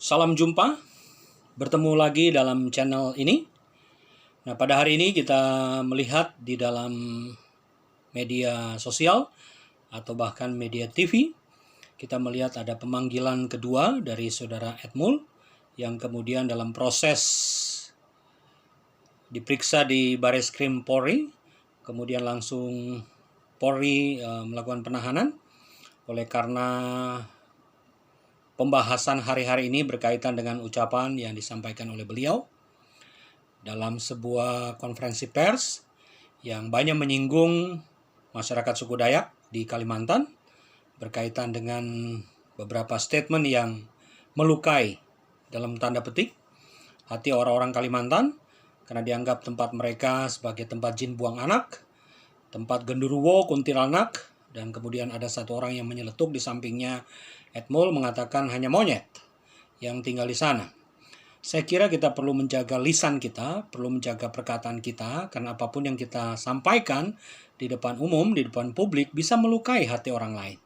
Salam jumpa, bertemu lagi dalam channel ini. Nah, pada hari ini kita melihat di dalam media sosial atau bahkan media TV, kita melihat ada pemanggilan kedua dari saudara Edmul yang kemudian dalam proses diperiksa di Bareskrim Polri, kemudian langsung Polri melakukan penahanan oleh karena pembahasan hari-hari ini berkaitan dengan ucapan yang disampaikan oleh beliau dalam sebuah konferensi pers yang banyak menyinggung masyarakat suku Dayak di Kalimantan berkaitan dengan beberapa statement yang melukai dalam tanda petik hati orang-orang Kalimantan karena dianggap tempat mereka sebagai tempat jin buang anak, tempat genderuwo, kuntilanak, dan kemudian ada satu orang yang menyeletuk di sampingnya Edmul mengatakan hanya monyet yang tinggal di sana. Saya kira kita perlu menjaga lisan kita, perlu menjaga perkataan kita, karena apapun yang kita sampaikan di depan umum, di depan publik, bisa melukai hati orang lain.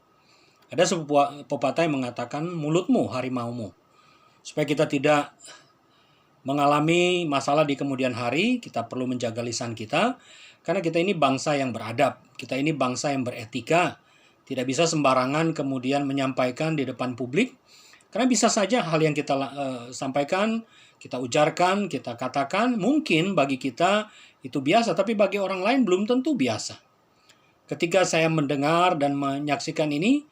Ada sebuah pepatah yang mengatakan mulutmu harimaumu. Supaya kita tidak mengalami masalah di kemudian hari, kita perlu menjaga lisan kita, karena kita ini bangsa yang beradab, kita ini bangsa yang beretika, tidak bisa sembarangan kemudian menyampaikan di depan publik, karena bisa saja hal yang kita sampaikan, kita ujarkan, kita katakan, mungkin bagi kita itu biasa, tapi bagi orang lain belum tentu biasa. Ketika saya mendengar dan menyaksikan ini,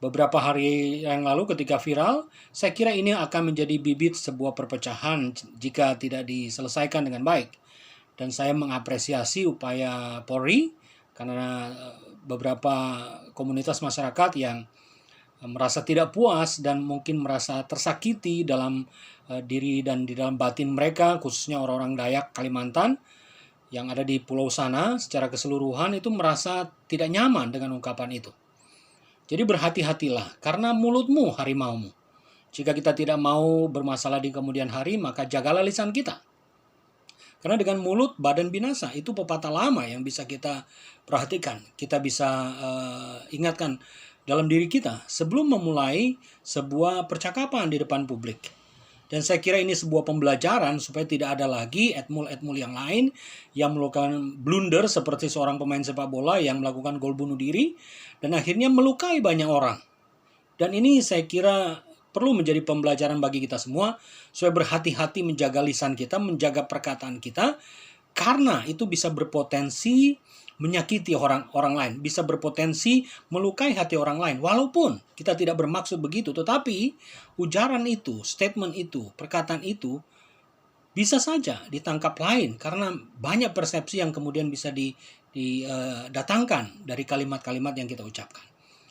beberapa hari yang lalu ketika viral, saya kira ini akan menjadi bibit sebuah perpecahan jika tidak diselesaikan dengan baik. Dan saya mengapresiasi upaya Polri karena beberapa komunitas masyarakat yang merasa tidak puas dan mungkin merasa tersakiti dalam diri dan di dalam batin mereka, khususnya orang-orang Dayak Kalimantan yang ada di pulau sana secara keseluruhan itu merasa tidak nyaman dengan ungkapan itu. Jadi berhati-hatilah karena mulutmu harimaumu. Jika kita tidak mau bermasalah di kemudian hari, maka jagalah lisan kita. Karena dengan mulut badan binasa, itu pepatah lama yang bisa kita perhatikan. Kita bisa ingatkan dalam diri kita sebelum memulai sebuah percakapan di depan publik. Dan saya kira ini sebuah pembelajaran supaya tidak ada lagi Edmul yang lain yang melakukan blunder seperti seorang pemain sepak bola yang melakukan gol bunuh diri dan akhirnya melukai banyak orang. Dan ini saya kira perlu menjadi pembelajaran bagi kita semua supaya berhati-hati menjaga lisan kita, menjaga perkataan kita, karena itu bisa berpotensi menyakiti orang lain, bisa berpotensi melukai hati orang lain. Walaupun kita tidak bermaksud begitu, tetapi ujaran itu, statement itu, perkataan itu bisa saja ditangkap lain karena banyak persepsi yang kemudian bisa didatangkan dari kalimat-kalimat yang kita ucapkan.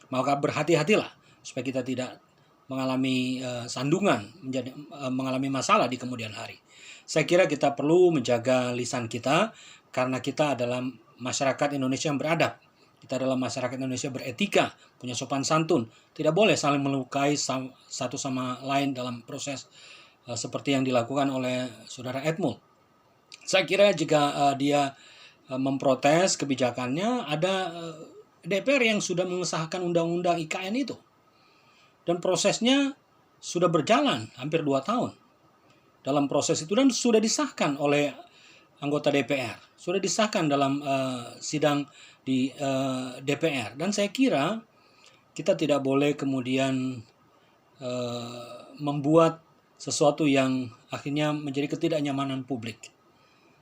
Maka berhati-hatilah supaya kita tidak mengalami sandungan, mengalami masalah di kemudian hari. Saya kira kita perlu menjaga lisan kita karena kita adalah masyarakat Indonesia yang beradab. Kita adalah masyarakat Indonesia beretika, punya sopan santun. Tidak boleh saling melukai satu sama lain dalam proses seperti yang dilakukan oleh saudara Edmul. Saya kira jika dia memprotes kebijakannya, ada DPR yang sudah mengesahkan undang-undang IKN itu. Dan prosesnya sudah berjalan hampir 2 tahun. Dalam proses itu dan sudah disahkan oleh anggota DPR. Sudah disahkan dalam sidang di DPR. Dan saya kira kita tidak boleh kemudian membuat sesuatu yang akhirnya menjadi ketidaknyamanan publik.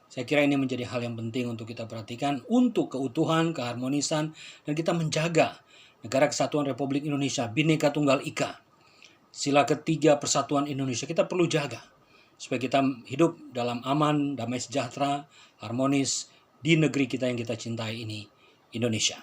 Saya kira ini menjadi hal yang penting untuk kita perhatikan untuk keutuhan, keharmonisan, dan kita menjaga Negara Kesatuan Republik Indonesia, Bhinneka Tunggal Ika, sila ketiga persatuan Indonesia, kita perlu jaga supaya kita hidup dalam aman, damai sejahtera, harmonis di negeri kita yang kita cintai ini, Indonesia.